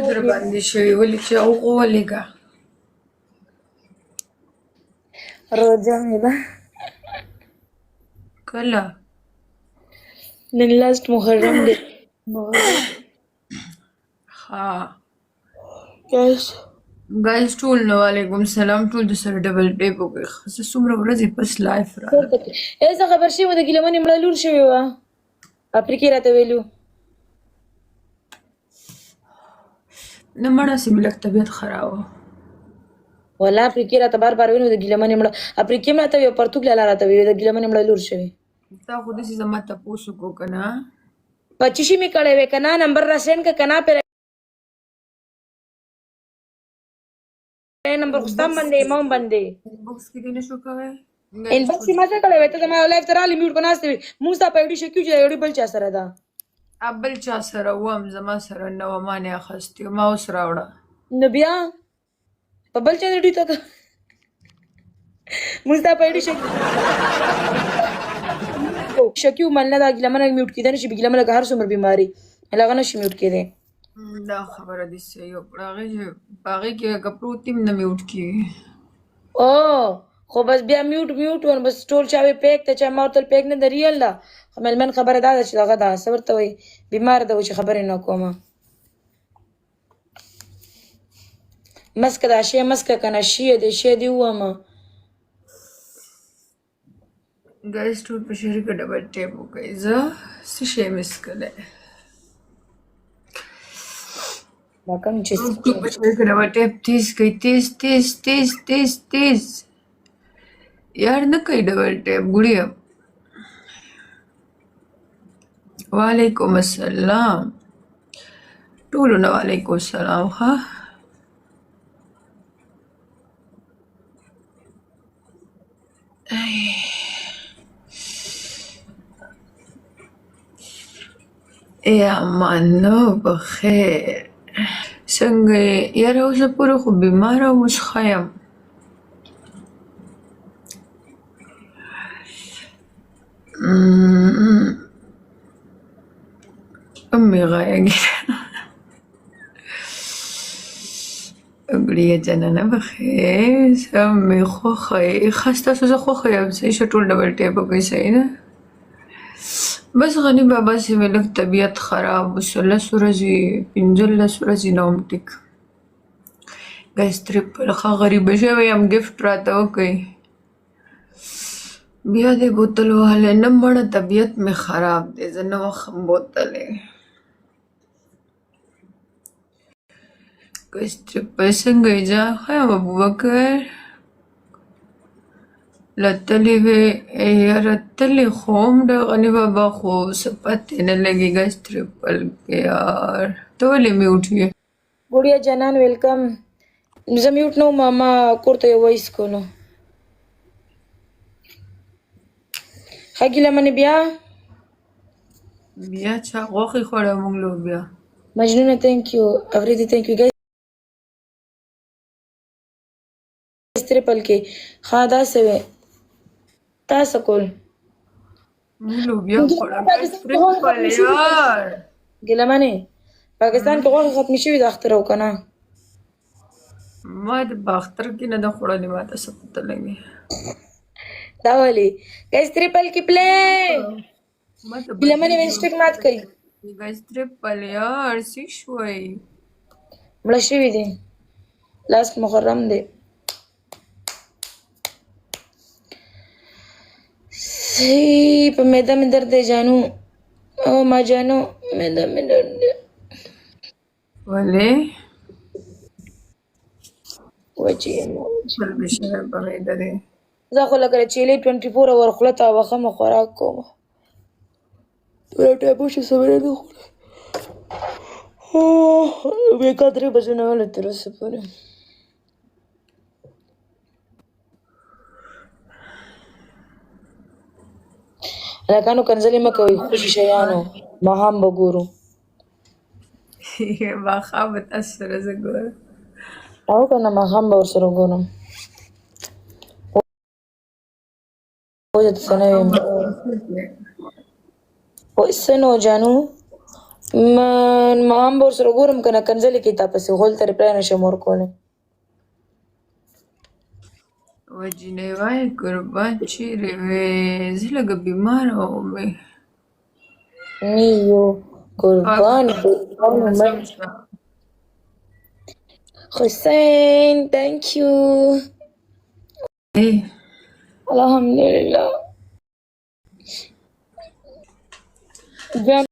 در باندې شوي ولې چې هغو ولېږه روزه مې ده کله نن لاست محرم دی ها ګایز ګایز ټول نو وعلیکم سلام ټول د سره ډبل ټیپ وکړئ زه څومره ورځې پس لایف راغلم زه خبر شوې وم د ګیلمنې مړه لور شوې وه افریقې راته ویلو نه مړه سي مې لږ طبیعت خراب و والله افریقې راته بار بار ویلو د ګیلمنې مړه افریقې هم راته وی او پرتوګ لاله راته وی د ګیلمنې مړه لور شوې تا خو داسې زما تپوس وکړو که نه پچیشي مې کړی وی که نه نمبر را سینډ که که نه پرې نمبر خو ستا هم بندې ما هم بندې بوکس کې دې نه شو کوی انبکس یې ما څه کړی وی ته زما لایف ته رالې میوټ به ناستې وي مونږ ستا په ایډي شکي چې د ایډي بل چا سره ده بل چا سره وم زما سره نه وه ما نه اخیستې ما اوس راوړه نو بیا په بل چا ایډي ته مونږ ستا په ایډي شکي ومنله دا ګیلمنه میوټ کېدی نه شي ګیلمنه که هر څومره بیماري هغه نه شي میوټ کېدی دا خبره دې صحیح وکړه هغې چې په هغې کې که پروت یم نه میوټ کېږي او خو بس بیا میوټ ون بس ټول چا وی پیک ته چا ما ورته پیک نه ده ریل ده خو مېلمن خبره دا ده چې دغه ده څه ورته وایي بیمار ده و چې خبرې نه کومه مسکه دا شی مسکه که نه شی دی شی دې ووامه ګایز ټول په شریکه ډبل ټیپ وکړئ زه څه شی مس کړی دا کوم چې ټول په شریکه ډبل ټیپ تیز کوئ تیز تیز تیز تیز تیز یار نه کوي ډبل ټیپ ګوړیم وعلیکم السلام ټولو نه وعلیکم السلام ښه یا مانو بخیر څنګه یې یاره اوسه پورې خو بیماره وم اوس ښه یم امي غایګي ګړیه جنانه بخیر سمې خوښه یې ښه ستاسو زه خوښه یم صحیح شه ټول ډبل ټیپ وکړئ صحیح ده بس غني بابا سي مې لږ طبیعت خراب و 16 ورځې 15 ورځې نه وم ټیک ګایز ټریپل ښه غریبه شوی یم ګفټ راته وکړئ بیا دې بوتل وهلی نه مړه طبیعت مې خراب دی زه نه وخم بوتلې ګایز ټریپل څنګه یې جان ښه یم ابوبکر لتلې وې یاره تلې خو هم د غني بابا خو څه پتې نه لګي ګایز ټریپل کې یار ته ولې میوټ یې ګوړیا جانان ویلکم زه میوټ نه وم ما کور ته یو وایس کولو ښه ګیلمنې بیا بیا چا غوښې خوړه موږ لو بیا مجنونه تhank you everything thank you guys ټریپل کې ښه داسې وې تاسو کول موږ لو بیا خوړه ګایز ټریپل یار ګیلمنې پاکستان کې غوښه ختمې شوې د اختر او که نه ما د باختر کې نه ده خوړلې ما ته څه پته لګي دا ولې ګایز ټریپل کې پلی ګیلمنې وینسټیک مات کوي ګایز ټریپل یار څه شوی مړه شوي دي لاست محرم دی په معده مې درد دی جانو او ما جانو معده مې درد دی ولې وچې بل مې شوی په معده دی زه خو لکه چیلې 24 اور خوله ته وخمه خوراک کوم پوره ټایپو چې سبره نه خوړه بېکا 3 بجو نه وله تر اوسه پورې هلکانو کنځلې مه کوئ خوږي شیانو ماښام به ګورو ماښام به تاسو سره زه ګورم او که نه ماښام به ورسره ګورم اوس درته څه نه ویم څه نو جانو ما هم به ورسره ګورم که نه کنځلې کوي تا پسې غول ته ریپلی نشم ورکولی وجینې وای قربان چیرې وې زه لږه بیماره ومې نیو قربان سم شوه حسین thank you الحمدلله